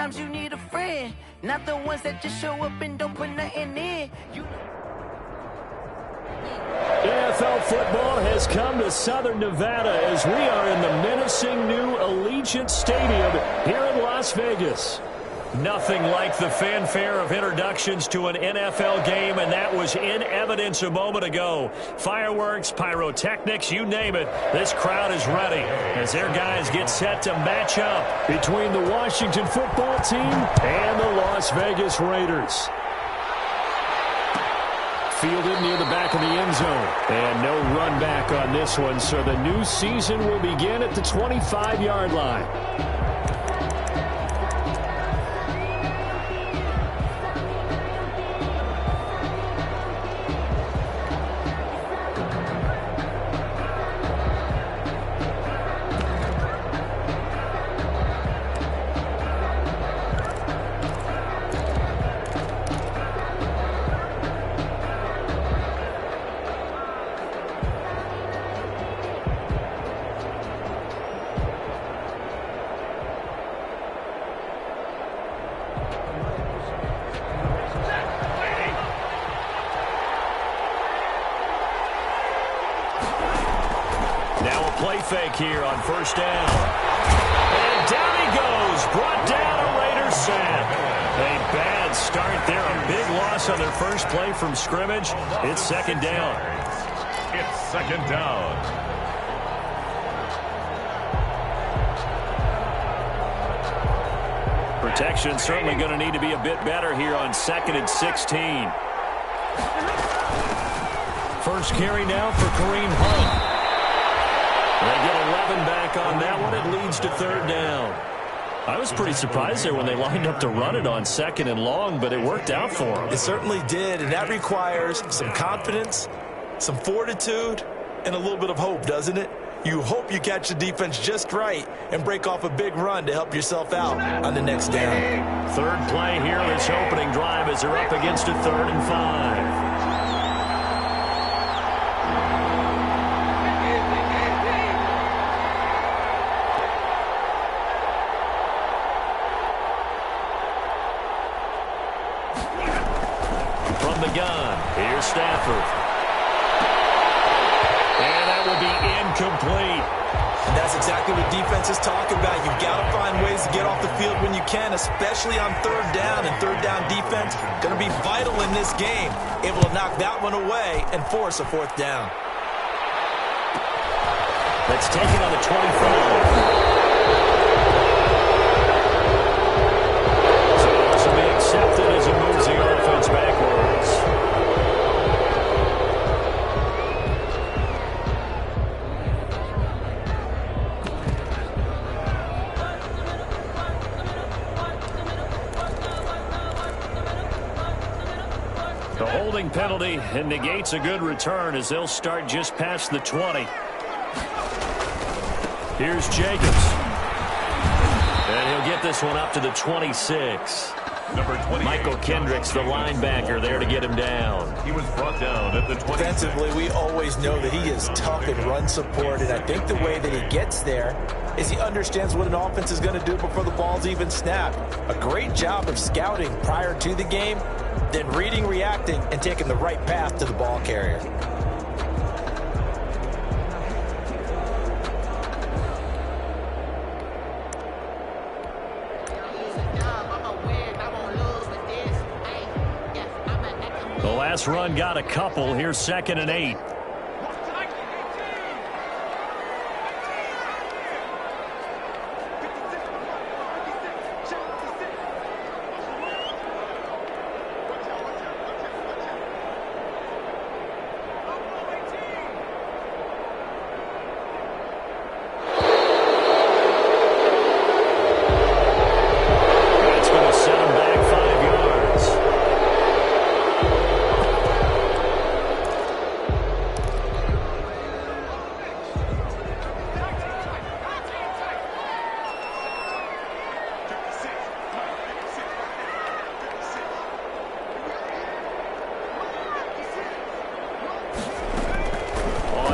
Sometimes you need a friend, not the ones that just show up and don't put nothing in. NFL football has come to Southern Nevada as we are in the menacing new Allegiant Stadium here in Las Vegas. Nothing like the fanfare of introductions to an NFL game, and that was in evidence a moment ago. Fireworks, pyrotechnics, you name it. This crowd is ready as their guys get set to match up between the Washington football team and the Las Vegas Raiders. Fielded near the back of the end zone. And no run back on this one, so the new season will begin at the 25-yard line. Play fake here on first down. And down he goes. Brought down a Raiders sack. A bad start there. A big loss on their first play from scrimmage. It's second down. It's second down. Protection certainly going to need to be a bit better here on 2nd and 16. First carry now for Kareem Hunt. They get 11 back on that one. It leads to third down. I was pretty surprised there when they lined up to run it on 2nd and long, but it worked out for them. It certainly did, and that requires some confidence, some fortitude, and a little bit of hope, doesn't it? You hope you catch the defense just right and break off a big run to help yourself out on the next down. Third play here, this opening drive as they're up against a 3rd and 5. Here's Stafford. And that will be incomplete. And that's exactly what defense is talking about. You've got to find ways to get off the field when you can, especially on third down. And third down defense going to be vital in this game. Able to knock that one away and force a 4th down. Let's take it on the 25. So this will be accepted as it moves the offense backwards. The holding penalty and negates a good return as they'll start just past the 20. Here's Jacobs. And he'll get this one up to the 26. Number 28. Michael Kendricks, the linebacker, there to get him down. He was brought down at the 26. Defensively, we always know that he is tough in run support, and I think the way that he gets there is he understands what an offense is going to do before the ball's even snapped. A great job of scouting prior to the game, then reading, reacting, and taking the right path to the ball carrier. The last run got a couple. Here's 2nd and 8.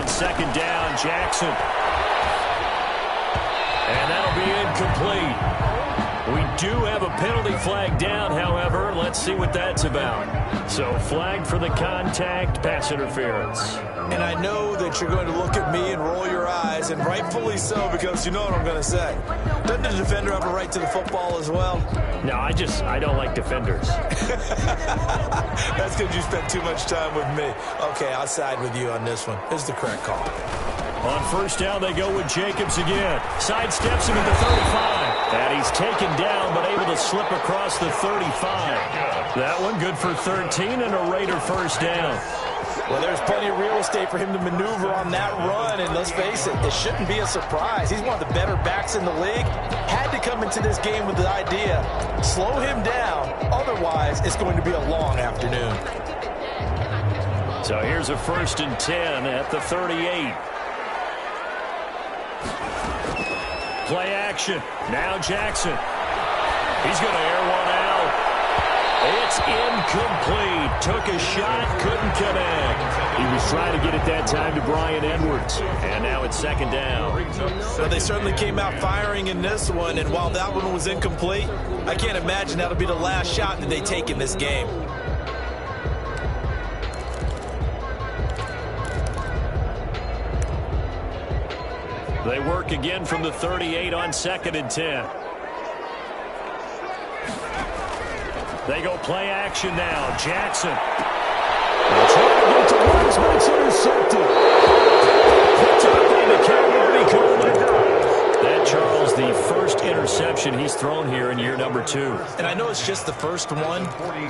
Second down, Jackson. And that'll be incomplete. We do have a penalty flag down, however. Let's see what that's about. So flag for the contact, pass interference. And I know that you're going to look at me and roll your eyes, and rightfully so, because you know what I'm going to say. Doesn't the defender have a right to the football as well? No, I don't like defenders. That's because you spent too much time with me. Okay, I'll side with you on this one. This is the correct call. On first down, they go with Jacobs again. Sidesteps him at the 35. And he's taken down, but able to slip across the 35. That one good for 13 and a Raider first down. Well, there's plenty of real estate for him to maneuver on that run, and let's face it, it shouldn't be a surprise. He's one of the better backs in the league. Had to come into this game with the idea, slow him down, otherwise it's going to be a long afternoon. So here's a 1st and 10 at the 38. Play action. Now Jackson. He's going to air one out. It's incomplete. Took a shot, couldn't connect. He was trying to get it that time to Brian Edwards. And now it's 2nd down. Well, they certainly came out firing in this one, and while that one was incomplete, I can't imagine that'll be the last shot that they take in this game. They work again from the 38 on 2nd and 10. They go play action now. Jackson. They're trying to get to Wise, but it's intercepted. Picked up on the carry, he called it. That, Charles, the first interception he's thrown here in year number 2. And I know it's just the first one,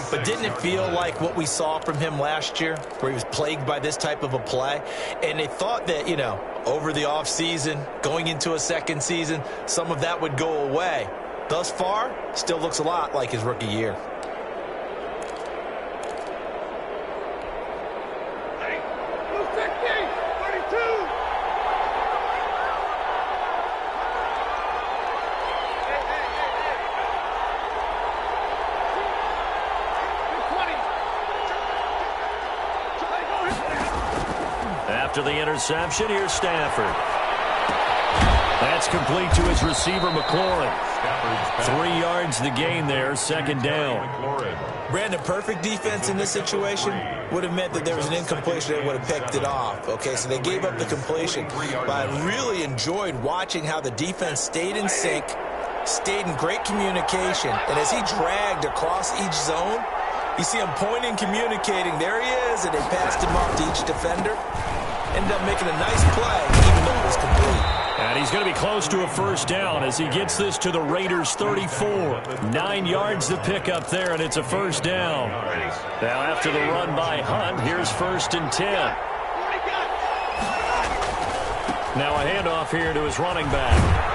but didn't it feel like what we saw from him last year, where he was plagued by this type of a play? And they thought that, you know, over the offseason, going into a second season, some of that would go away. Thus far, still looks a lot like his rookie year. After the interception, here's Stafford. That's complete to his receiver, McLaurin. 3 yards the gain there, 2nd down. Brandon, perfect defense in this situation would have meant that there was an incompletion. They would have picked it off. Okay, so they gave up the completion. But I really enjoyed watching how the defense stayed in sync, stayed in great communication. And as he dragged across each zone, you see him pointing, communicating. There he is, and they passed him off to each defender. Ended up making a nice play, even though it was complete. And he's going to be close to a first down as he gets this to the Raiders' 34. 9 yards to pick up there, and it's a first down. Now after the run by Hunt, here's 1st and 10. Now a handoff here to his running back.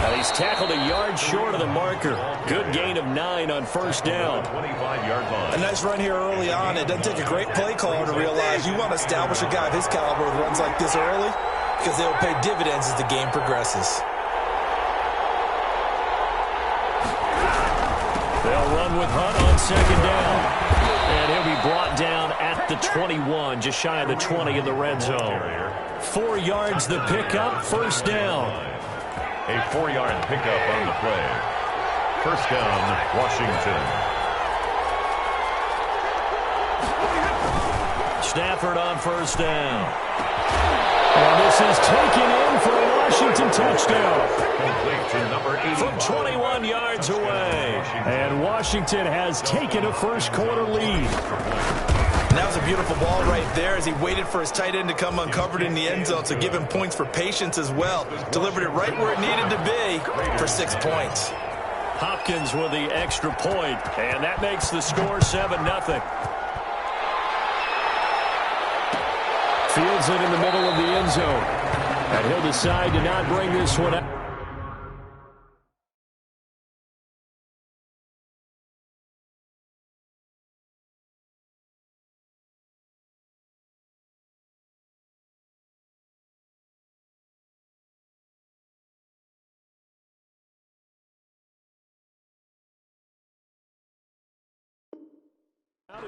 And he's tackled a yard short of the marker. Good gain of 9 on first down. 25-yard line. A nice run here early on. It doesn't take a great play caller to realize you want to establish a guy of his caliber with runs like this early, because they will pay dividends as the game progresses. They'll run with Hunt on 2nd down. And he'll be brought down at the 21, just shy of the 20 in the red zone. 4 yards the pickup, first down. A 4-yard pickup on the play. First down, Washington. Stafford on first down. And this is taken in for a Washington touchdown. Complete to number 80. From 21 yards away. And Washington has taken a first quarter lead. And that was a beautiful ball right there as he waited for his tight end to come uncovered in the end zone, so give him points for patience as well. Delivered it right where it needed to be for 6 points. Hopkins with the extra point, and that makes the score 7-0. Fields it in the middle of the end zone, and he'll decide to not bring this one out.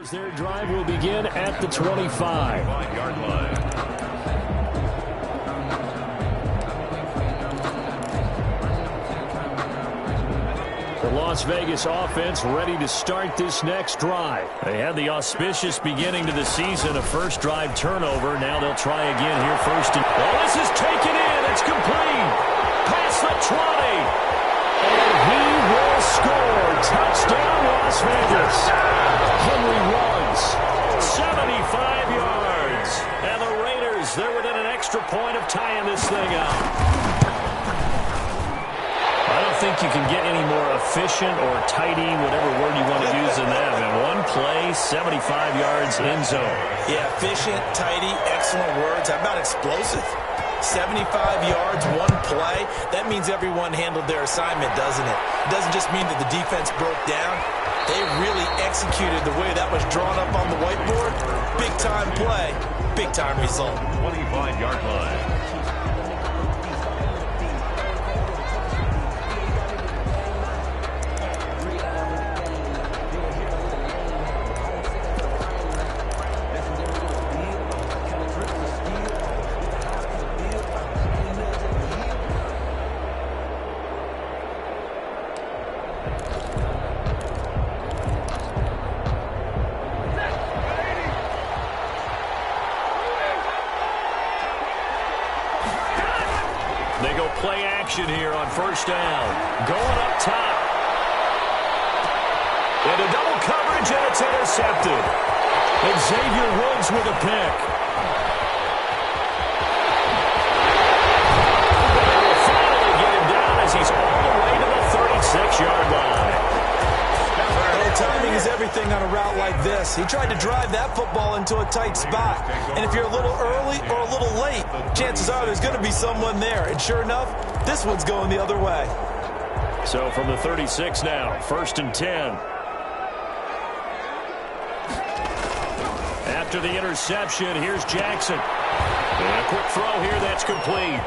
As their drive will begin at the 25-yard line. The Las Vegas offense ready to start this next drive. They had the auspicious beginning to the season, a first drive turnover. Now they'll try again here first. Oh, this is taken in. It's complete. Past the 20. And he will score. Touchdown, Las Vegas. Henry runs 75 yards. And the Raiders, they're within an extra point of tying this thing up. I don't think you can get any more efficient or tidy, whatever word you want to use in that. In one play, 75 yards end zone. Yeah, efficient, tidy, excellent words. How about explosive? 75 yards, one play. That means everyone handled their assignment, doesn't it? It doesn't just mean that the defense broke down. They really executed the way that was drawn up on the whiteboard. Big-time play, big-time result. 25-yard line. They go play action here on first down. Going up top. Into double coverage, and it's intercepted. And Xavier Woods with a pick. They will finally get him down as he's all the way to the 36-yard line. Timing is everything on a route like this. He tried to drive that football into a tight spot. And if you're a little early or a little late, chances are there's going to be someone there. And sure enough, this one's going the other way. So from the 36 now, 1st and 10. After the interception, here's Jackson. And a quick throw here that's complete.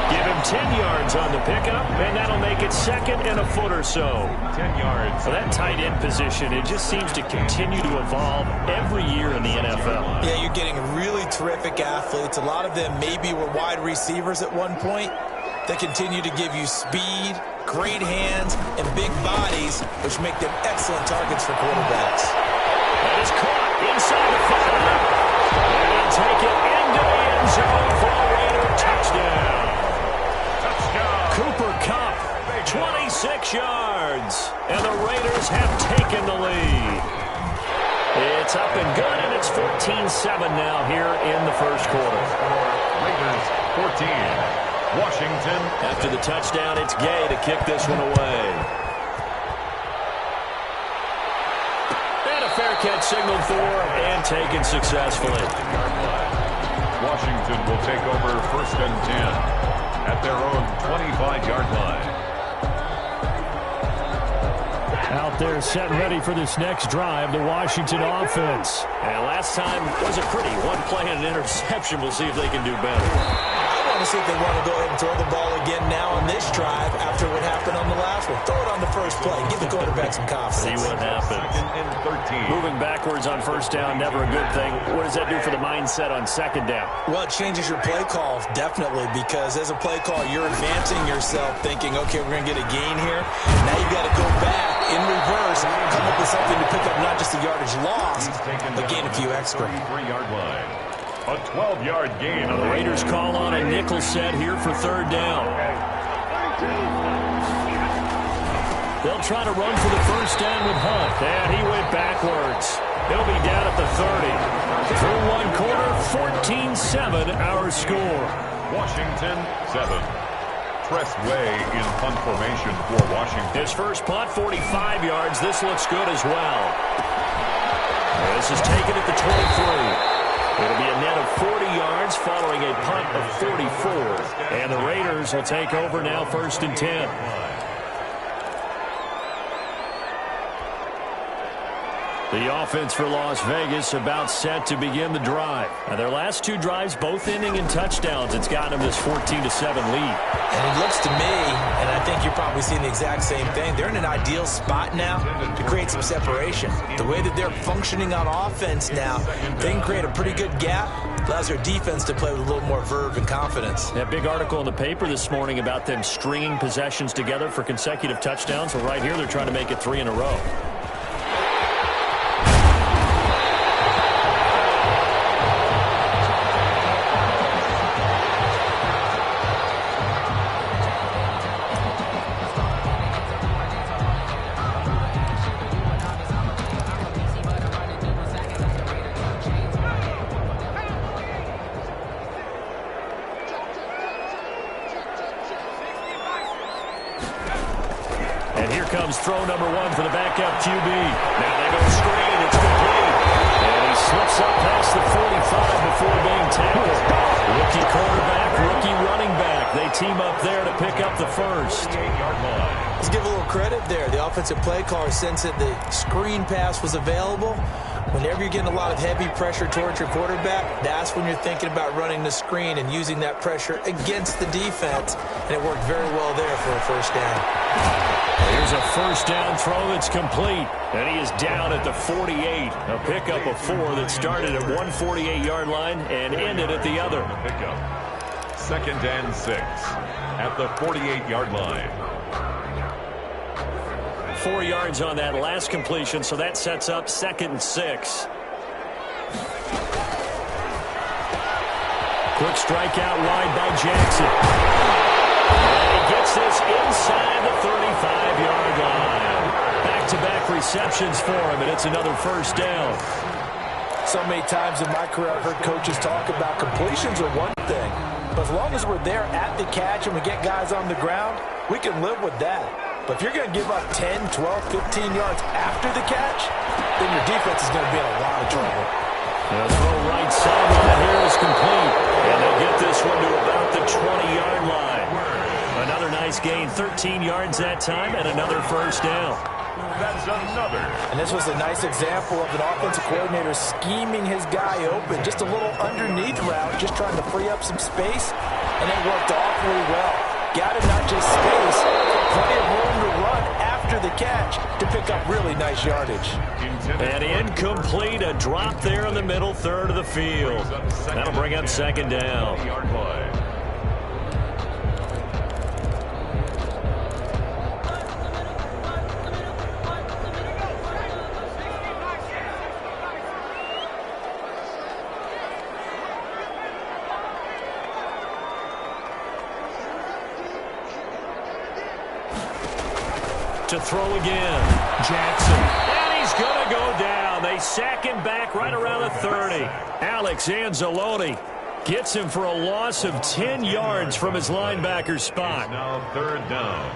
Give him 10 yards on the pickup, and that'll make it second and a foot or so. 10 yards. For that tight end position, it just seems to continue to evolve every year in the NFL. Yeah, you're getting really terrific athletes. A lot of them maybe were wide receivers at one point. They continue to give you speed, great hands, and big bodies, which make them excellent targets for quarterbacks. That is caught inside the 5. And take it into the end zone for a Raider touchdown. Cooper Kupp, 26 yards, and the Raiders have taken the lead. It's up and good, and it's 14-7 now here in the first quarter. Raiders 14, Washington. After the touchdown, it's Gay to kick this one away. And a fair catch signaled for and taken successfully. Washington will take over 1st and 10. At their own 25-yard line. Out there set and ready for this next drive, the Washington offense. And last time was a pretty one play and an interception. We'll see if they can do better. I want to see if they want to go ahead and throw the ball again now on this drive after what happened on the last one. Throw it on the first play. Give the quarterback some confidence. See what happens. 13. Moving backwards on first down, never a good thing. What does that do for the mindset on second down? Well, it changes your play call, definitely, because as a play call, you're advancing yourself thinking, okay, we're going to get a gain here. Now you've got to go back in reverse, come up with something to pick up not just the yardage lost, but gain a few extra. 33-yard line. A 12-yard gain. The Raiders call on a nickel set here for third down. They'll try to run for the first down with Hunt. And he went backwards. He'll be down at the 30. Through one quarter, 14-7 our score. Washington 7. Press way in punt formation for Washington. His first punt, 45 yards. This looks good as well. This is taken at the 23. It'll be a net of 40 yards following a punt of 44. And the Raiders will take over now 1st and 10. The offense for Las Vegas about set to begin the drive. Now their last two drives, both ending in touchdowns. It's gotten them this 14-7 lead. And it looks to me, and I think you're probably seeing the exact same thing, they're in an ideal spot now to create some separation. The way that they're functioning on offense now, they can create a pretty good gap, Allows their defense to play with a little more verve and confidence. That big article in the paper this morning about them stringing possessions together for consecutive touchdowns. Well, right here, they're trying to make it 3 in a row. Comes throw number 1 for the backup QB. Now they go screen. It's complete. And he slips up past the 45 before being tackled. Rookie quarterback, rookie running back. They team up there to pick up the first. Let's give a little credit there. The offensive play caller sensed that the screen pass was available. Whenever you're getting a lot of heavy pressure towards your quarterback, that's when you're thinking about running the screen and using that pressure against the defense. And it worked very well there for a first down. Here's a first down throw that's complete. And he is down at the 48. A pickup of 4 that started at 148-yard line and ended at the other. Pickup. 2nd and 6 at the 48-yard line. 4 yards on that last completion, so that sets up 2nd and 6. Quick strike out wide by Jackson. And he gets this inside the 35-yard line. Back-to-back receptions for him, and it's another first down. So many times in my career I've heard coaches talk about completions are one thing, but as long as we're there at the catch and we get guys on the ground, we can live with that. But if you're going to give up 10, 12, 15 yards after the catch, then your defense is going to be in a lot of trouble. The throw right sideline here is complete. And they get this one to about the 20-yard line. Another nice gain, 13 yards that time, and another first down. That's another. And this was a nice example of an offensive coordinator scheming his guy open. Just a little underneath route, just trying to free up some space, and it worked awfully well. Got him not just space, plenty of room to run after the catch to pick up really nice yardage. And incomplete, a drop there in the middle third of the field. That'll bring up 2nd down. To throw again, Jackson, and he's going to go down. They sack him back right around the 30. Alex Anzalone gets him for a loss of 10 yards from his linebacker spot. It's now 3rd down.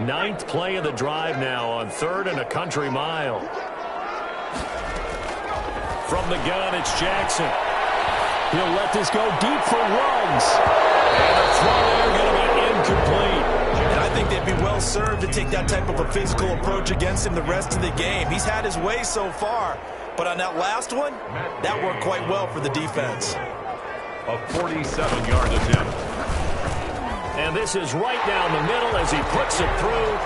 Ninth play of the drive now on 3rd and a country mile. From the gun, it's Jackson. He'll let this go deep for Ruggs. And the throw there going to be incomplete. And I think they'd be well served to take that type of a physical approach against him the rest of the game. He's had his way so far, but on that last one, that worked quite well for the defense. A 47-yard attempt. And this is right down the middle as he puts it through.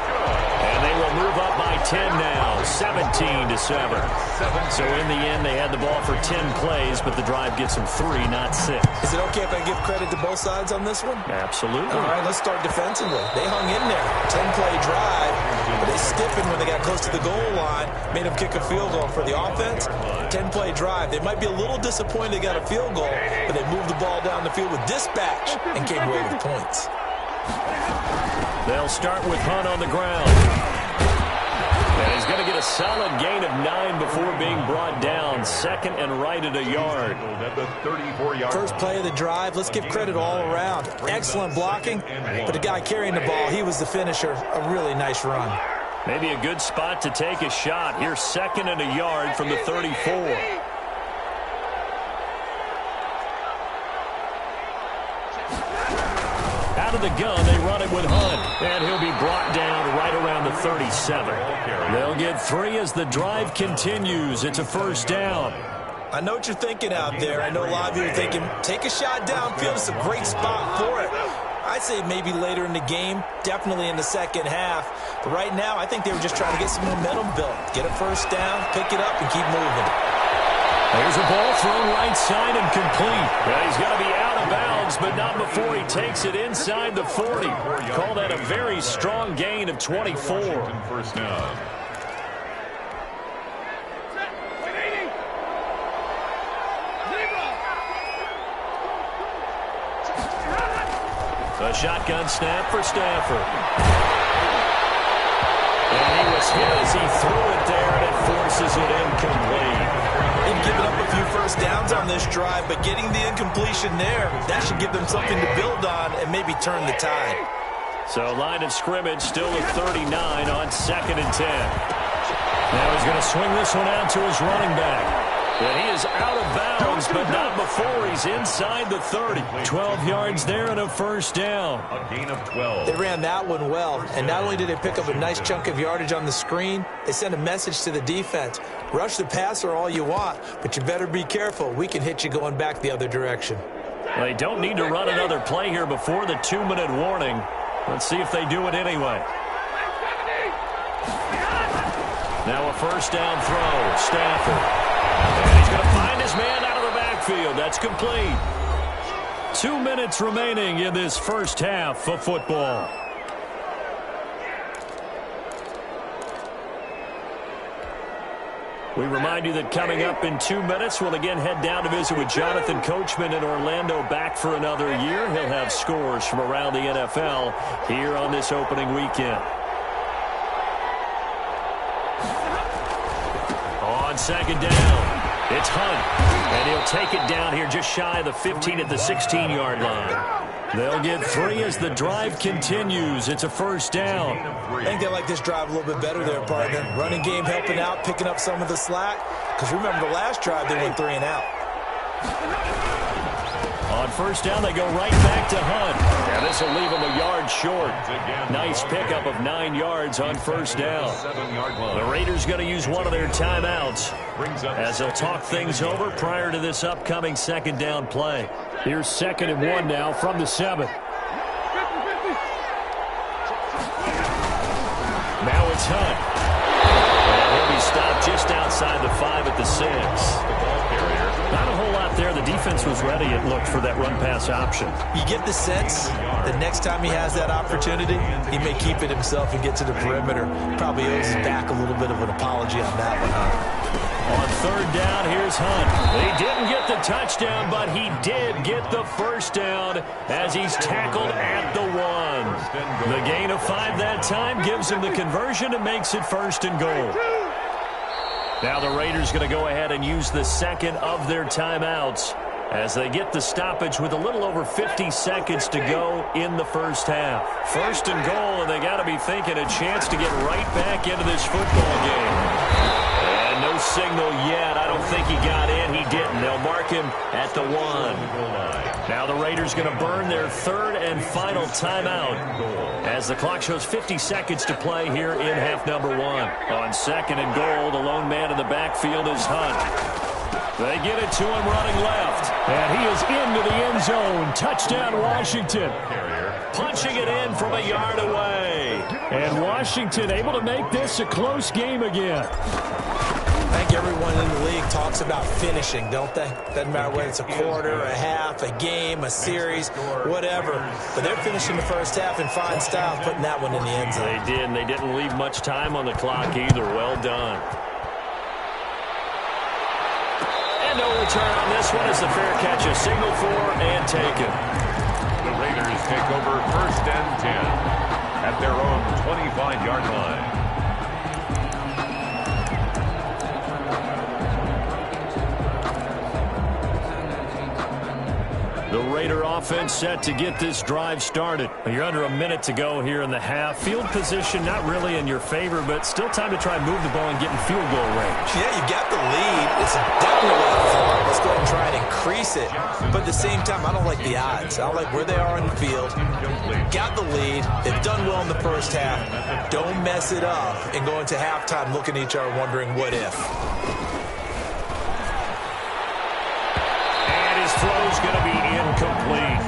And they will move up by 10 now, 17-7. So in the end, they had the ball for 10 plays, but the drive gets them 3, not 6. Is it okay if I give credit to both sides on this one? Absolutely. All right, let's start defensively. They hung in there. 10-play drive, but they stiffened when they got close to the goal line, made them kick a field goal. For the offense, 10-play drive. They might be a little disappointed they got a field goal, but they moved the ball down the field with dispatch and came away with points. They'll start with Hunt on the ground. And he's going to get a solid gain of 9 before being brought down. 2nd and right at a yard. At the 34-yard First play of the drive, let's give credit all around. Excellent blocking, but the guy carrying the ball, he was the finisher. A really nice run. Maybe a good spot to take a shot. Here's 2nd and a yard from the 34. Out of the gun, they run it with Hunt, and he'll be brought down right around the 37. They'll get 3 as the drive continues. It's a first down. I know what you're thinking out there. I know a lot of you are thinking, take a shot downfield. It's a great spot for it. I'd say maybe later in the game, definitely in the second half. But right now, I think they were just trying to get some momentum built. Get a first down, pick it up, and keep moving. There's a ball thrown right side and complete. Well, he's going to be out of bounds, but not before he takes it inside the 40. Call that a very strong gain of 24. First down. A shotgun snap for Stafford. And he was hit as he threw it there, and it forces it incomplete. They've given up a few first downs on this drive, but getting the incompletion there, that should give them something to build on and maybe turn the tide. So line of scrimmage still at 39 on 2nd and 10. Now he's going to swing this one out to his running back. And he is out of bounds, but not before he's inside the 30. 12 yards there and a first down. A gain of 12. They ran that one well, and not only did they pick up a nice chunk of yardage on the screen, they sent a message to the defense. Rush the passer all you want, but you better be careful. We can hit you going back the other direction. They don't need to run another play here before the 2-minute warning. Let's see if they do it anyway. Now a first down throw. Stafford. And he's going to find his man out of the backfield. That's complete. 2 minutes remaining in this first half of football. We remind you that coming up in 2 minutes, we'll again head down to visit with Jonathan Coachman in Orlando, back for another year. He'll have scores from around the NFL here on this opening weekend. On second down, it's Hunt, and he'll take it down here just shy of the 15 at the 16-yard line. They'll get 3 as the drive continues. It's a first down. I think they like this drive a little bit better there, partner. Running game helping out, picking up some of the slack. Because remember the last drive, they went 3 and out. On first down, they go right back to Hunt. And this will leave him a yard short. Nice pickup of 9 yards on first down. The Raiders going to use one of their timeouts as they'll talk things over prior to this upcoming second down play. Here's 2nd and 1 now from the 7. Now it's Hunt. And he'll be stopped just outside the 5 at the 6. Not a whole lot there. The defense was ready, it looked, for that run-pass option. You get the sense that next time he has that opportunity, he may keep it himself and get to the perimeter. Probably owes his back a little bit of an apology on that one, huh? On third down, here's Hunt. He didn't get the touchdown, but he did get the first down as he's tackled at the 1. The gain of 5 that time gives him the conversion and makes it 1st and goal. Now the Raiders going to go ahead and use the second of their timeouts as they get the stoppage with a little over 50 seconds to go in the first half. 1st and goal, and they got to be thinking a chance to get right back into this football game. And no signal yet. I don't think he got in. He didn't. They'll mark him at the 1. Now the Raiders going to burn their 3rd and final timeout as the clock shows 50 seconds to play here in half number 1. On 2nd and goal, the lone man in the backfield is Hunt. They get it to him running left, and he is into the end zone. Touchdown, Washington. Punching it in from a yard away. And Washington able to make this a close game again. I think everyone in the league talks about finishing, don't they? Doesn't matter whether it's a quarter, a half, a game, a series, whatever. But they're finishing the first half in fine style, putting that one in the end zone. They did, and they didn't leave much time on the clock either. Well done. And no return on this one as the fair catch is signaled for and taken. The Raiders take over 1st and 10 at their own 25-yard line. The Raider offense set to get this drive started. You're under a minute to go here in the half. Field position not really in your favor, but still time to try and move the ball and get in field goal range. Yeah, you got the lead. It's definitely a thought. Let's go ahead and try and increase it. But at the same time, I don't like the odds. I don't like where they are on the field. Got the lead. They've done well in the first half. Don't mess it up and go into halftime looking at each other wondering what if. Throw's going to be incomplete.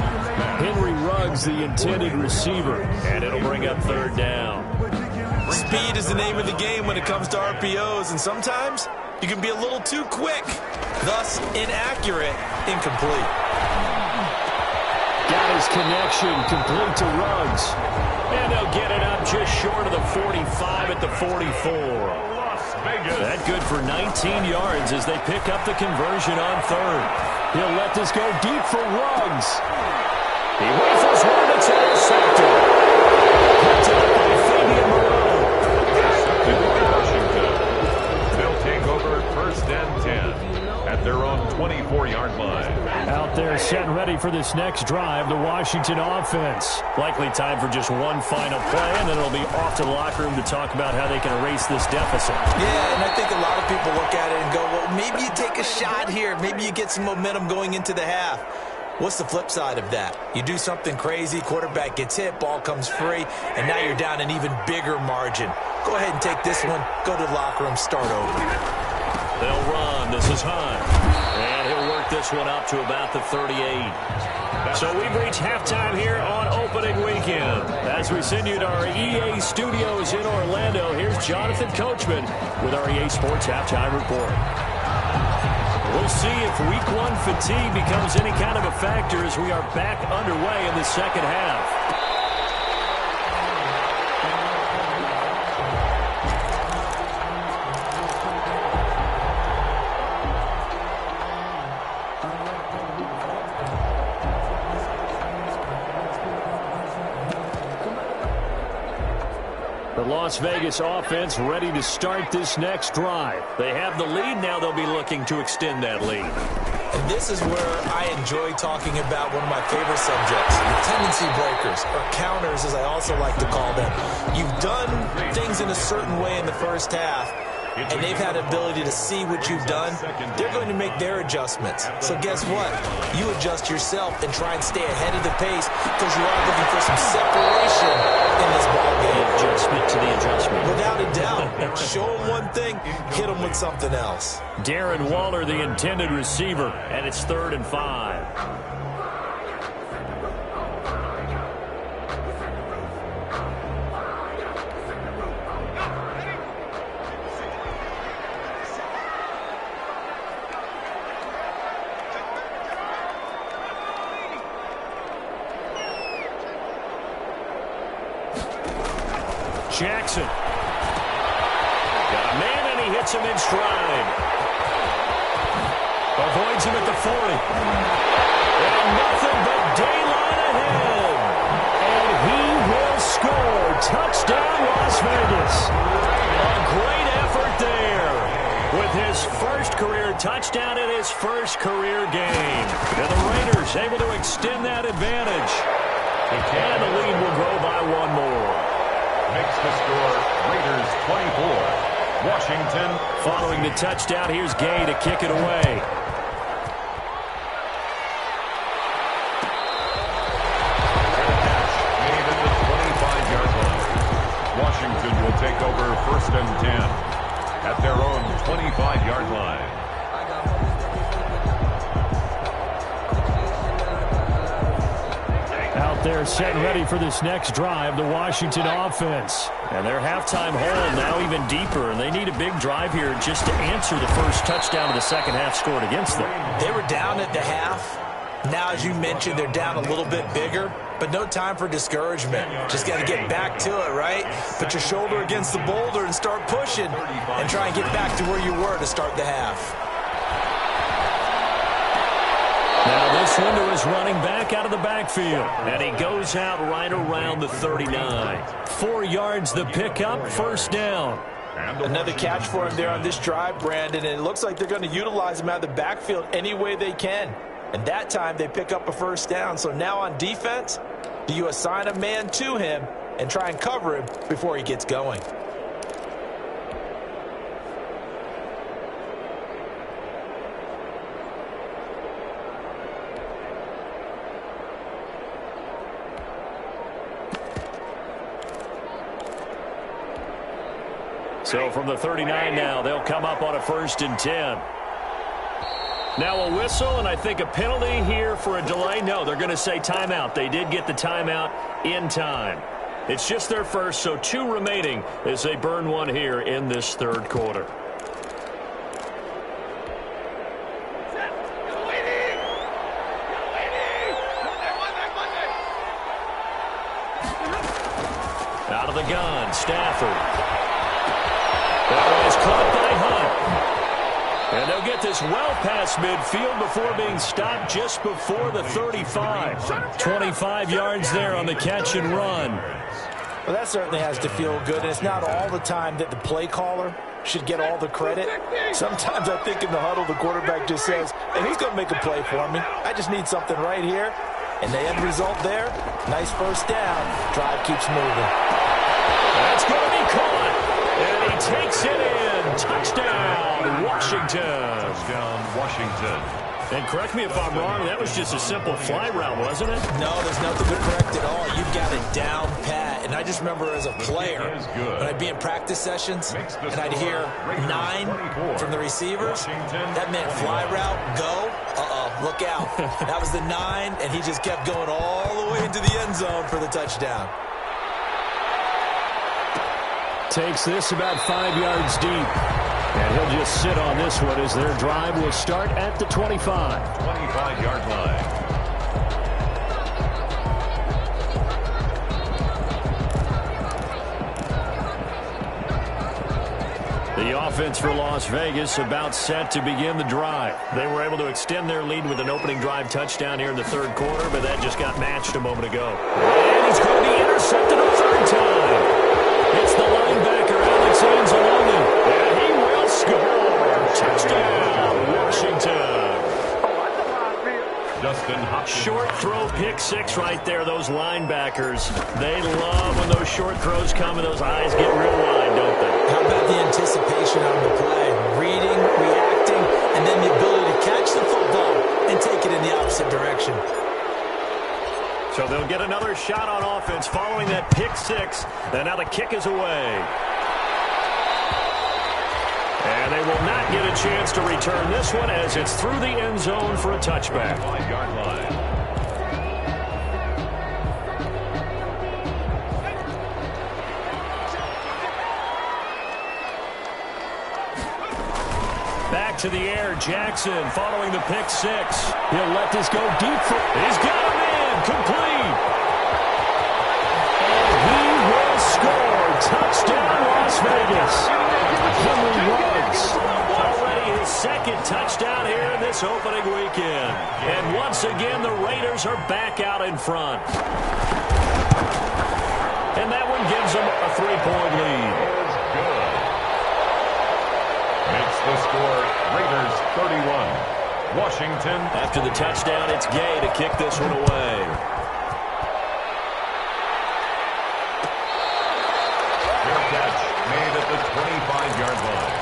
Henry Ruggs, the intended receiver, and it'll bring up third down. Speed is the name of the game when it comes to RPOs, and sometimes you can be a little too quick, thus inaccurate, incomplete. Got his connection, complete to Ruggs. And they'll get it up just short of the 45 at the 44. That good for 19 yards as they pick up the conversion on third. He'll let this go deep for Ruggs. He rifles one that's intercepted. Picked up by Fabian Moreau. Washington. They'll take over first and 10 at their own 24-yard line. Out there set and ready for this next drive, the Washington offense. Likely time for just one final play, and then it'll be off to the locker room to talk about how they can erase this deficit. Yeah, and I think a lot of people look at it and go, well, maybe you take a shot here. Maybe you get some momentum going into the half. What's the flip side of that? You do something crazy, quarterback gets hit, ball comes free, and now you're down an even bigger margin. Go ahead and take this one, go to the locker room, start over. They'll run. This is Hunt. And he'll work this one up to about the 38. So we've reached halftime here on opening weekend. As we send you to our EA studios in Orlando, here's Jonathan Coachman with our EA Sports Halftime Report. We'll see if Week 1 fatigue becomes any kind of a factor as we are back underway in the second half. The Las Vegas offense ready to start this next drive. They have the lead. Now they'll be looking to extend that lead. And this is where I enjoy talking about one of my favorite subjects, tendency breakers, or counters as I also like to call them. You've done things in a certain way in the first half, and they've had the ability to see what you've done. They're going to make their adjustments. So guess what? You adjust yourself and try and stay ahead of the pace because you are looking for some separation in this ballgame. Adjustment to the adjustment. Without a doubt. Show them one thing, hit them with something else. Darren Waller, the intended receiver, and it's 3rd and 5. Jackson. Got a man, and he hits him in stride. Avoids him at the 40. And nothing but daylight ahead. And he will score. Touchdown, Las Vegas. A great effort there with his first career touchdown in his first career game. And the Raiders able to extend that advantage. And the lead will grow by one more. Makes the score Raiders 24. Washington. Following the touchdown, here's Gay to kick it away. Made at the 25-yard line. Washington will take over 1st and 10 at their own 25-yard line. Out there set and ready for this next drive, the Washington offense. And their halftime hole now even deeper, and they need a big drive here just to answer the first touchdown of the second half scored against them. They were down at the half. Now, as you mentioned, they're down a little bit bigger, but no time for discouragement. Just got to get back to it, right? Put your shoulder against the boulder and start pushing and try and get back to where you were to start the half. Now this one to his running back out of the backfield. And he goes out right around the 39. 4 yards the pickup, first down. Another catch for him there on this drive, Brandon, and it looks like they're going to utilize him out of the backfield any way they can. And that time they pick up a first down. So now on defense, do you assign a man to him and try and cover him before he gets going? So from the 39 now, they'll come up on a 1st and 10. Now a whistle, and I think a penalty here for a delay. No, they're going to say timeout. They did get the timeout in time. It's just their first, so 2 remaining as they burn one here in this third quarter. Out of the gun, Stafford. That one is caught by Hunt. And they'll get this well past midfield before being stopped just before the 35. 25 yards there on the catch and run. Well, that certainly has to feel good. And it's not all the time that the play caller should get all the credit. Sometimes I think in the huddle, the quarterback just says, hey, who's going to make a play for me? I just need something right here. And the end result there, nice first down. Drive keeps moving. That's going to be caught. And he takes it in. Touchdown, Washington. Touchdown, Washington. And correct me if I'm wrong, that was just a simple fly route, wasn't it? No, there's nothing to correct at all. You've got it down pat. And I just remember as a player, when I'd be in practice sessions, and I'd hear 9 from the receivers, that meant fly route, go, look out. That was the 9, and he just kept going all the way into the end zone for the touchdown. Takes this about 5 yards deep. And he'll just sit on this one as their drive will start at the 25. 25-yard line. The offense for Las Vegas about set to begin the drive. They were able to extend their lead with an opening drive touchdown here in the third quarter, but that just got matched a moment ago. And he's going to be intercepted a third time. It's the linebacker, Alex Anzalone, and he will score. Touchdown, Washington. Justin Hopkins. Short throw, pick 6 right there. Those linebackers, they love when those short throws come and those eyes get real wide, don't they? How about the anticipation on the play? Reading, reacting, and then the ability to catch the football and take it in the opposite direction. So they'll get another shot on offense following that pick 6. And now the kick is away. And they will not get a chance to return this one as it's through the end zone for a touchback. 5-yard line. Back to the air, Jackson following the pick 6. He'll let this go deep. He's got him in, complete. And he will score. Touchdown, Las Vegas. Henry Ruggs. Already his second touchdown here in this opening weekend. And once again, the Raiders are back out in front. And that one gives them a 3-point lead. Good. Makes the score Raiders 31. Washington. After the touchdown, it's Gay to kick this one away. Fair catch made at the 25-yard line.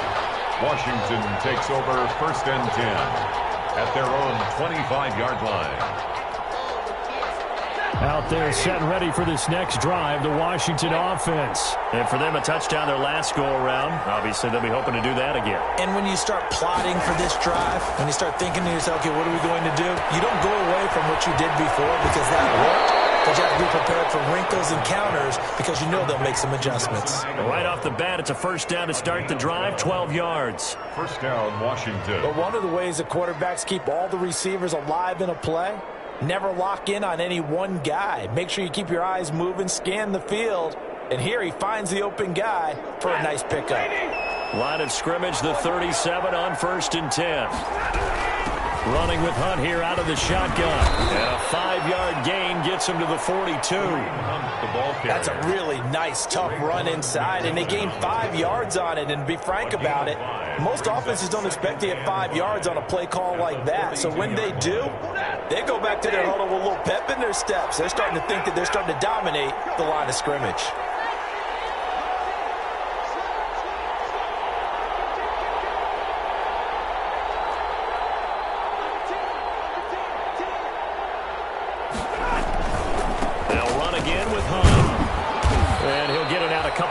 Washington takes over 1st and 10 at their own 25-yard line. Out there set and ready for this next drive, the Washington offense. And for them, a touchdown their last go-around. Obviously, they'll be hoping to do that again. And when you start plotting for this drive, when you start thinking to yourself, okay, what are we going to do? You don't go away from what you did before because that worked. But you have to be prepared for wrinkles and counters because you know they'll make some adjustments. Right off the bat, it's a first down to start the drive, 12 yards. First down, Washington. But one of the ways the quarterbacks keep all the receivers alive in a play, never lock in on any one guy. Make sure you keep your eyes moving, scan the field. And here he finds the open guy for a nice pickup. Line of scrimmage, the 37 on 1st and 10. Running with Hunt here out of the shotgun. And a 5-yard gain gets him to the 42. That's a really nice, tough run inside, and they gained 5 yards on it. And to be frank about it, most offenses don't expect to get 5 yards on a play call like that. So when they do, they go back to their huddle with a little pep in their steps. They're starting to think that they're starting to dominate the line of scrimmage.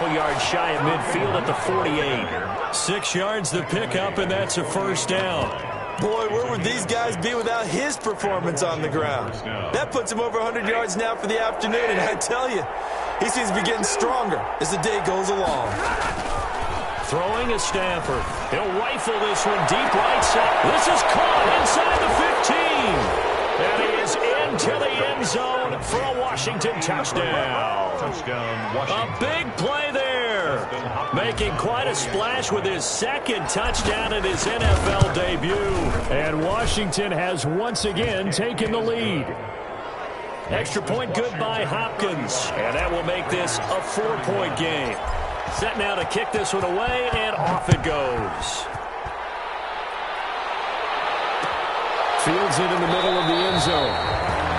Yards shy of midfield at the 48. 6 yards the pickup, and that's a first down. Boy, where would these guys be without his performance on the ground? That puts him over 100 yards now for the afternoon, and I tell you, he seems to be getting stronger as the day goes along. Throwing is Stafford. He'll rifle this one deep right side. This is caught inside the 15. And he is into the end zone for a Washington touchdown. Touchdown, Washington. A big play there. Making quite a splash with his second touchdown in his NFL debut. And Washington has once again taken the lead. Extra point good by Hopkins. And that will make this a 4-point game. Set now to kick this one away, and off it goes. Fields it in the middle of the end zone.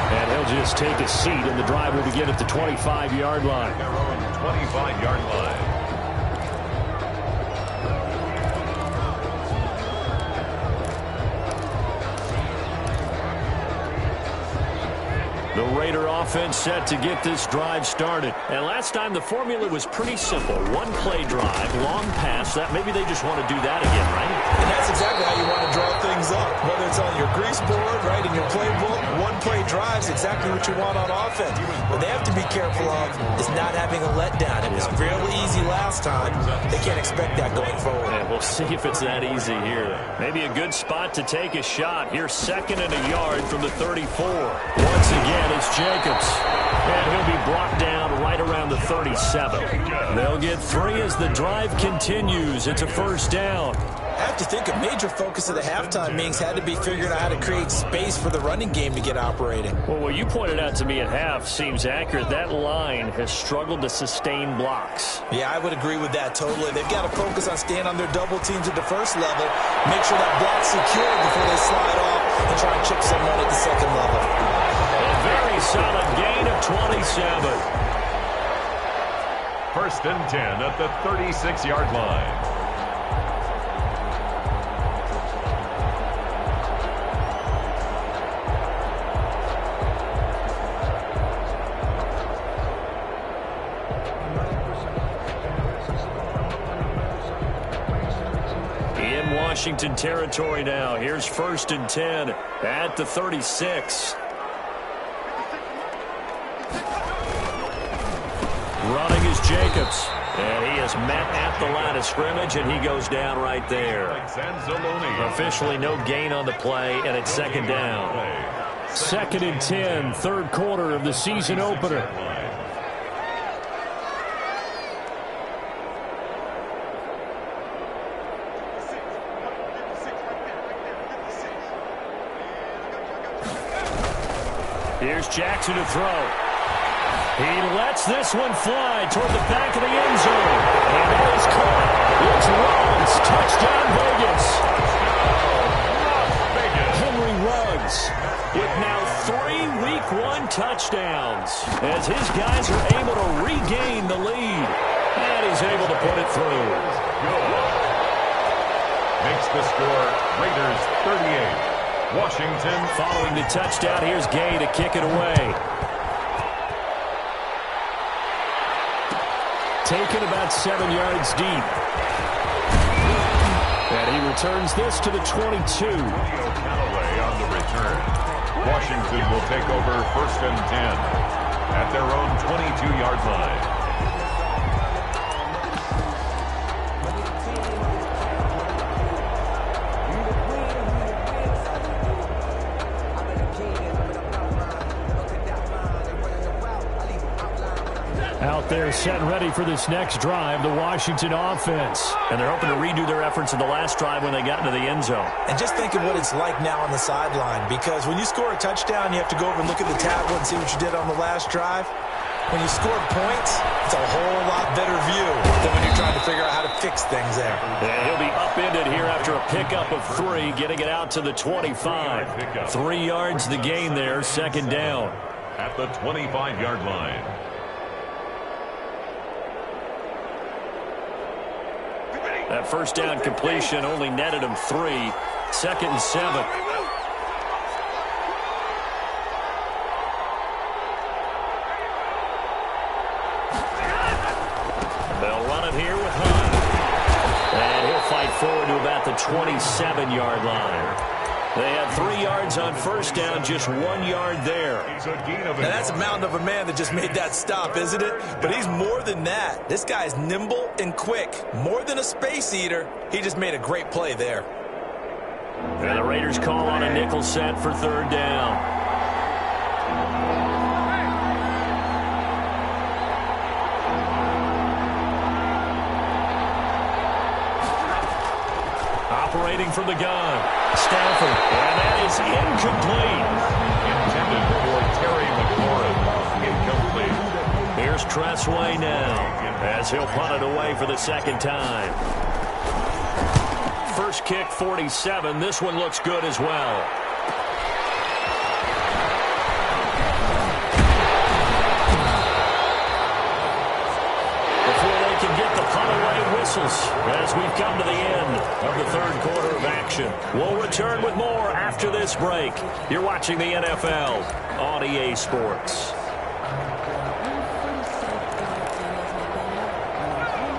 And he'll just take a seat, and the drive will begin at the 25-yard line. Their own 25-yard line. The Raider offense set to get this drive started. And last time the formula was pretty simple. One-play drive, long pass. That maybe they just want to do that again, right? And that's exactly how you want to draw things up. Whether it's on your grease board, right, in your playbook, one-play drives exactly what you want on offense. What they have to be careful of is not having a letdown. It was fairly easy last time. They can't expect that going forward. And we'll see if it's that easy here. Maybe a good spot to take a shot. Here's 2nd and a yard from the 34. Once again, it's Jacobs. And he'll be brought down right around the 37. They'll get 3 as the drive continues. It's a first down. I have to think a major focus of the halftime meetings had to be figuring out how to create space for the running game to get operating. Well, what you pointed out to me at half seems accurate. That line has struggled to sustain blocks. Yeah, I would agree with that totally. They've got to focus on staying on their double teams at the first level, make sure that block's secured before they slide off, and try and chip someone at the second level. A very solid gain of 27. 1st and 10 at the 36-yard line. Washington territory now. Here's 1st and 10 at the 36. Running is Jacobs. And he is met at the line of scrimmage, and he goes down right there. Officially no gain on the play, and it's 2nd down. 2nd and 10, 3rd quarter of the season opener. Here's Jackson to throw. He lets this one fly toward the back of the end zone. And it is caught. It's Ruggs. Touchdown, Vegas. Henry Ruggs with now 3 Week 1 touchdowns as his guys are able to regain the lead. And he's able to put it through. Makes the score Raiders 38. Washington following the touchdown. Here's Gay to kick it away. Taken about 7 yards deep. And he returns this to the 22. Callaway on the return. Washington will take over 1st and 10 at their own 22-yard line. Out there set and ready for this next drive, the Washington offense. And they're hoping to redo their efforts in the last drive when they got into the end zone. And just think of what it's like now on the sideline, because when you score a touchdown, you have to go over and look at the tablet and see what you did on the last drive. When you score points, it's a whole lot better view than when you're trying to figure out how to fix things there. And he'll be upended here after a pickup of 3, getting it out to the 25. 3 yards the gain there, 2nd down. At the 25-yard line. That first down completion only netted him 3. 2nd and 7. They'll run it here with Hunt. And he'll fight forward to about the 27-yard line. They had 3 yards on first down, just 1 yard there. Now that's a mountain of a man that just made that stop, isn't it? But he's more than that. This guy's nimble and quick. More than a space eater. He just made a great play there. And the Raiders call on a nickel set for 3rd down. Operating from the gun, Stafford, and that is incomplete. Intended for Terry McLaurin. Incomplete. Here's Tressway now, as he'll punt it away for the 2nd time. First kick, 47. This one looks good as well. As we've come to the end of the 3rd quarter of action. We'll return with more after this break. You're watching the NFL on EA Sports.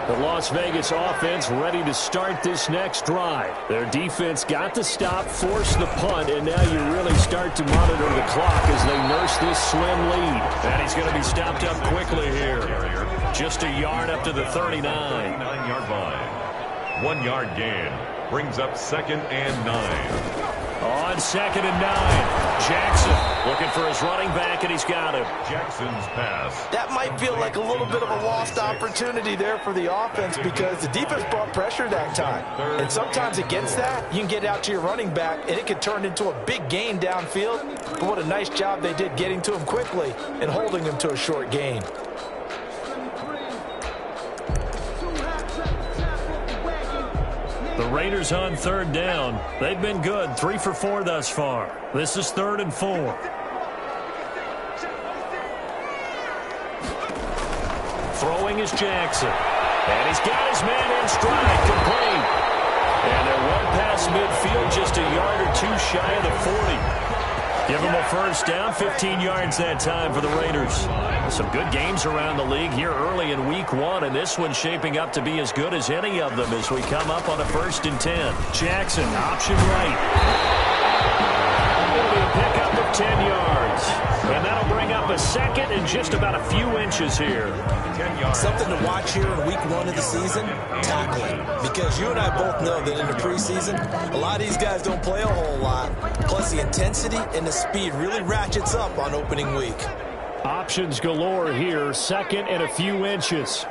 The Las Vegas offense ready to start this next drive. Their defense got the stop, forced the punt, and now you really start to monitor the clock as they nurse this slim lead. And he's going to be stopped up quickly here. Just a yard up to the 39. 39-yard line. 1 yard gain. Brings up 2nd and 9. On 2nd and 9. Jackson looking for his running back, and he's got him. Jackson's pass. That might feel like a little bit of a lost opportunity there for the offense because the defense brought pressure that time. And sometimes against that, you can get out to your running back, and it can turn into a big gain downfield. But what a nice job they did getting to him quickly and holding him to a short gain. The Raiders on 3rd down. They've been good, 3 for 4 thus far. This is 3rd and 4. Throwing is Jackson. And he's got his man in stride, complete. And they're one past midfield, just a yard or 2 shy of the 40. Give him a first down, 15 yards that time for the Raiders. Some good games around the league here early in week 1, and this one's shaping up to be as good as any of them as we come up on a 1st and 10. Jackson, option right. It'll be a pickup of 10 yards. And that'll bring up a 2nd and just about a few inches here. 10 yards. Something to watch here in week 1 of the season, tackling. Because you and I both know that in the preseason, a lot of these guys don't play a whole lot. Plus the intensity and the speed really ratchets up on opening week. Options galore here, 2nd and a few inches.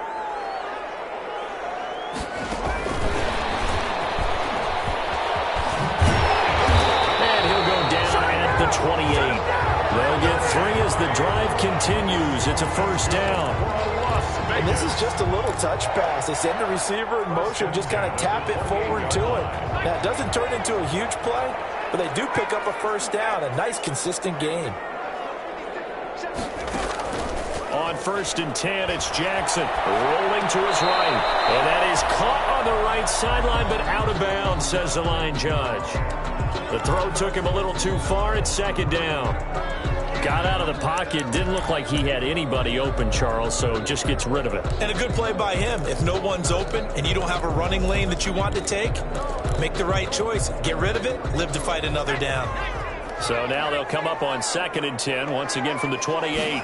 And he'll go down at the 28. They'll get 3 as the drive continues. It's a 1st down. And this is just a little touch pass. They send the receiver in motion, just kind of tap it forward to him. Now, it doesn't turn into a huge play, but they do pick up a 1st down. A nice, consistent game. On 1st and 10, it's Jackson rolling to his right. And that is caught on the right sideline, but out of bounds, says the line judge. The throw took him a little too far. It's 2nd down. Got out of the pocket. Didn't look like he had anybody open, Charles, so just gets rid of it. And a good play by him. If no one's open and you don't have a running lane that you want to take, make the right choice. Get rid of it. Live to fight another down. So now they'll come up on 2nd and 10, once again from the 28.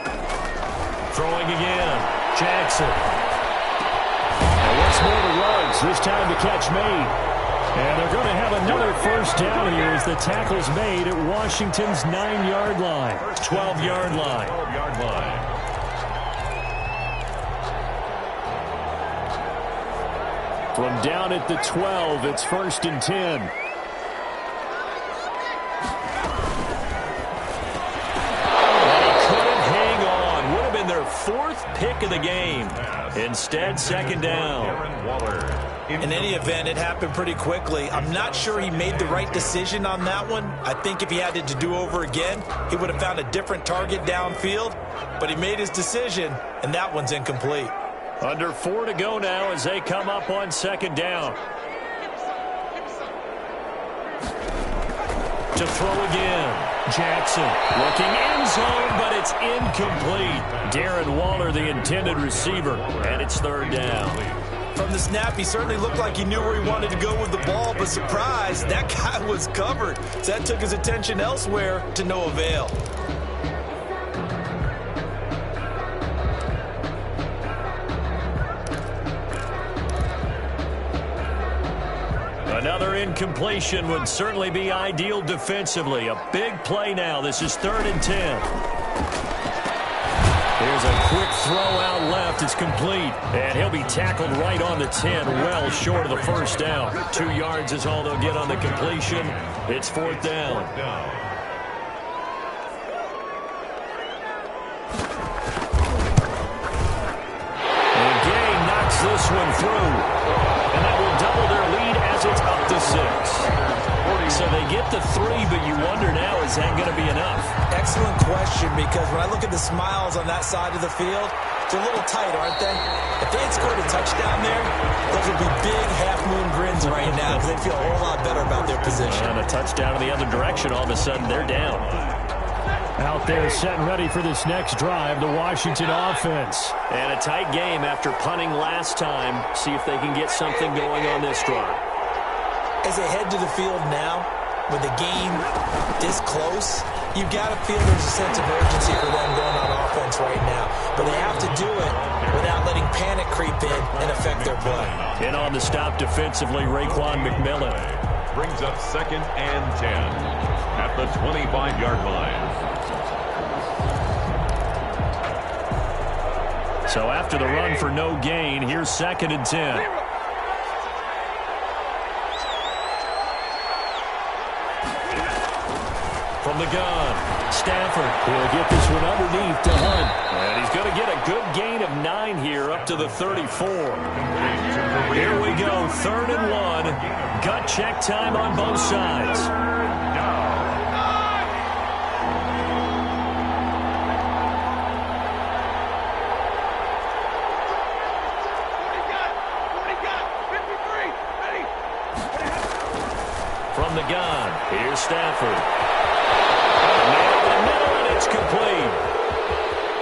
Throwing again. Jackson. And once more to Ruggs. This time the catch made. And they're going to have another 1st down here as the tackle's made at Washington's 9-yard line. 12-yard line. 12-yard line. From down at the 12, it's 1st and 10. And he couldn't hang on. Would have been their 4th pick of the game. Instead, 2nd down. In any event, it happened pretty quickly. I'm not sure he made the right decision on that one. I think if he had it to do over again, he would have found a different target downfield. But he made his decision, and that one's incomplete. Under 4 to go now as they come up on 2nd down. To throw again. Jackson looking end zone, but it's incomplete. Darren Waller, the intended receiver, and it's 3rd down. From the snap, he certainly looked like he knew where he wanted to go with the ball, but surprise, that guy was covered. So that took his attention elsewhere to no avail. Another incompletion would certainly be ideal defensively. A big play now. This is 3rd and 10. Here's a quick throw out left. It's complete. And he'll be tackled right on the 10, well short of the first down. 2 yards is all they'll get on the completion. It's 4th down. And Gay knocks this one through. And that will double their lead as it's up to 6. So they get the 3, but you wonder now, is that going to be enough? Excellent question, because when I look at the smiles on that side of the field, they're a little tight, aren't they? If they had scored a touchdown there, those would be big half-moon grins right now, because they'd feel a whole lot better about their position. And a touchdown in the other direction, all of a sudden they're down. Out there set and ready for this next drive, the Washington offense. And a tight game after punting last time. See if they can get something going on this drive. As they head to the field now, with the game this close, you've got to feel there's a sense of urgency for them going on offense right now. But they have to do it without letting panic creep in and affect their play. And on the stop defensively, Raekwon McMillan. Brings up 2nd and 10 at the 25-yard line. So after the run for no gain, here's 2nd and 10. From the gun, Stafford will get this one underneath to Hunt. And he's going to get a good gain of 9 here up to the 34. Here we go, 3rd and 1. Gut check time on both sides. From the gun, here's Stafford. It's complete.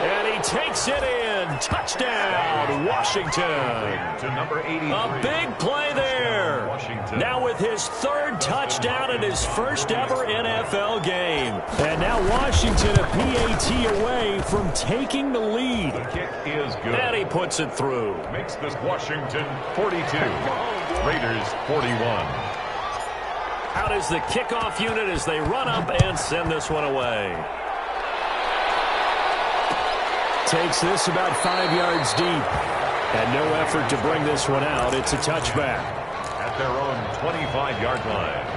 And he takes it in. Touchdown, Washington. To number 83. A big play there. Washington. Now with his 3rd touchdown in his first ever NFL game. And now Washington a PAT away from taking the lead. The kick is good. And he puts it through. Makes this Washington 42. Raiders 41. Out is the kickoff unit as they run up and send this one away. Takes this about 5 yards deep. And no effort to bring this one out. It's a touchback. At their own 25-yard line.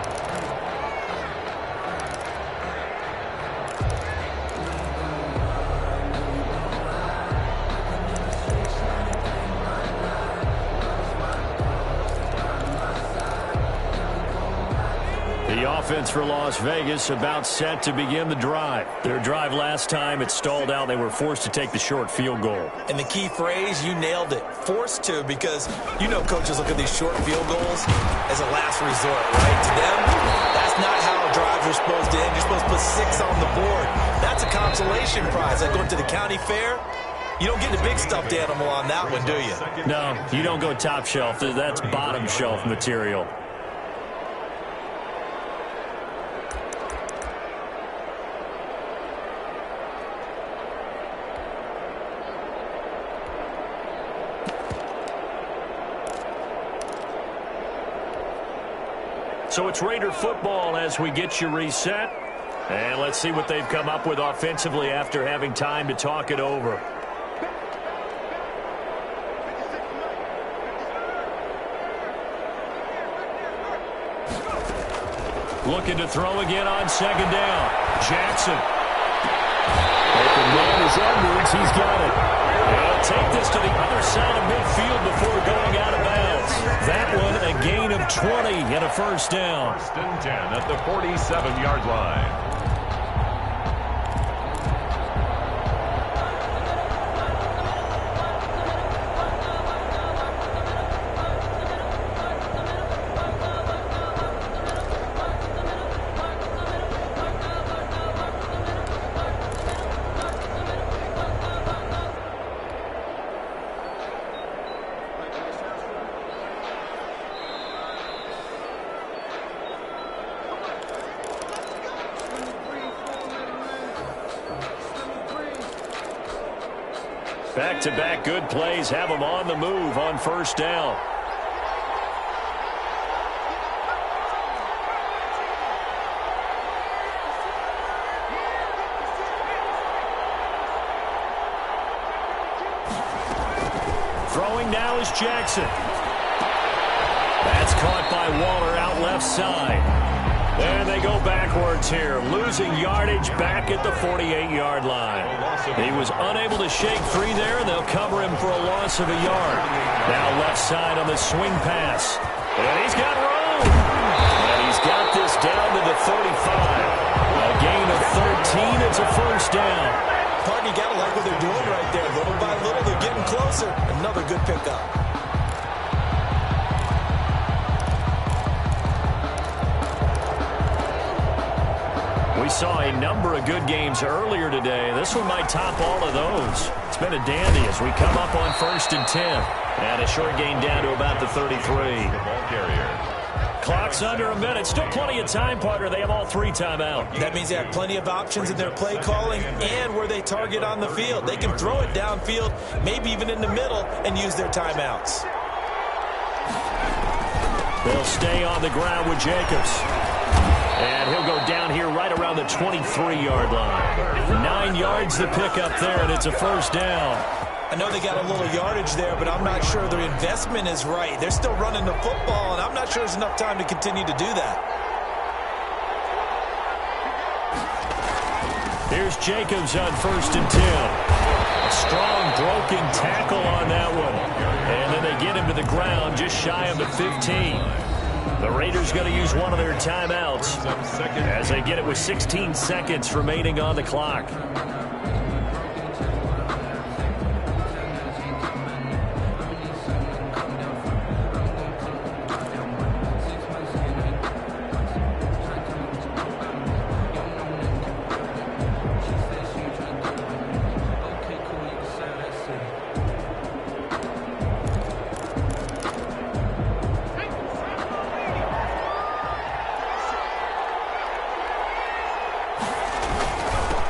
The offense for Las Vegas about set to begin the drive. Their drive last time, it stalled out. They were forced to take the short field goal. And the key phrase, you nailed it. Forced to, because you know coaches look at these short field goals as a last resort, right? To them, that's not how drives are supposed to end. You're supposed to put 6 on the board. That's a consolation prize. Like going to the county fair, you don't get a big stuffed animal on that one, do you? No, you don't go top shelf. That's bottom shelf material. So it's Raider football as we get you reset. And let's see what they've come up with offensively after having time to talk it over. Looking to throw again on 2nd down. Jackson. Open man is Edwards. He's got it. He'll take this to the other side of midfield before going out of bounds. That one a gain of 20 and a first down. 1st and 10 at the 47-yard line. Back-to-back good plays have them on the move on first down. Throwing now is Jackson. That's caught by Waller out left side. And they go backwards here, losing yardage back at the 48-yard line. He was unable to shake free there, and they'll cover him for a loss of a yard. Now left side on the swing pass. And he's got room. And he's got this down to the 35. A gain of 13. It's a first down. Partner, you got to like what they're doing right there. Little by little, they're getting closer. Another good pickup. We saw a number of good games earlier today. This one might top all of those. It's been a dandy as we come up on 1st and 10. And a short gain down to about the 33. The ball carrier. Clock's under a minute. Still plenty of time, partner. They have all 3 timeouts. That means they have plenty of options in their play calling and where they target on the field. They can throw it downfield, maybe even in the middle, and use their timeouts. They'll stay on the ground with Jacobs. And he'll go down here right around the 23-yard line. 9 yards to pick up there, and it's a first down. I know they got a little yardage there, but I'm not sure their investment is right. They're still running the football, and I'm not sure there's enough time to continue to do that. Here's Jacobs on 1st and 10. A strong broken tackle on that one. And then they get him to the ground just shy of the 15. The Raiders going to use one of their timeouts as they get it with 16 seconds remaining on the clock.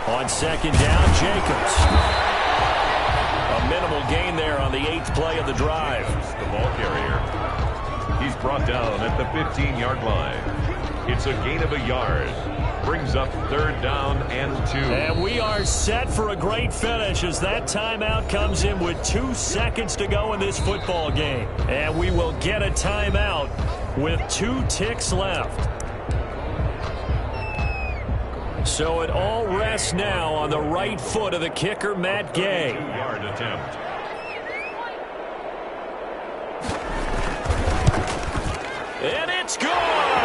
On 2nd down, Jacobs. A minimal gain there on the 8th play of the drive. The ball carrier. He's brought down at the 15-yard line. It's a gain of a yard. Brings up 3rd down and 2. And we are set for a great finish as that timeout comes in with 2 seconds to go in this football game. And we will get a timeout with 2 ticks left. So it all rests now on the right foot of the kicker, Matt Gay. 2-yard attempt. And it's good!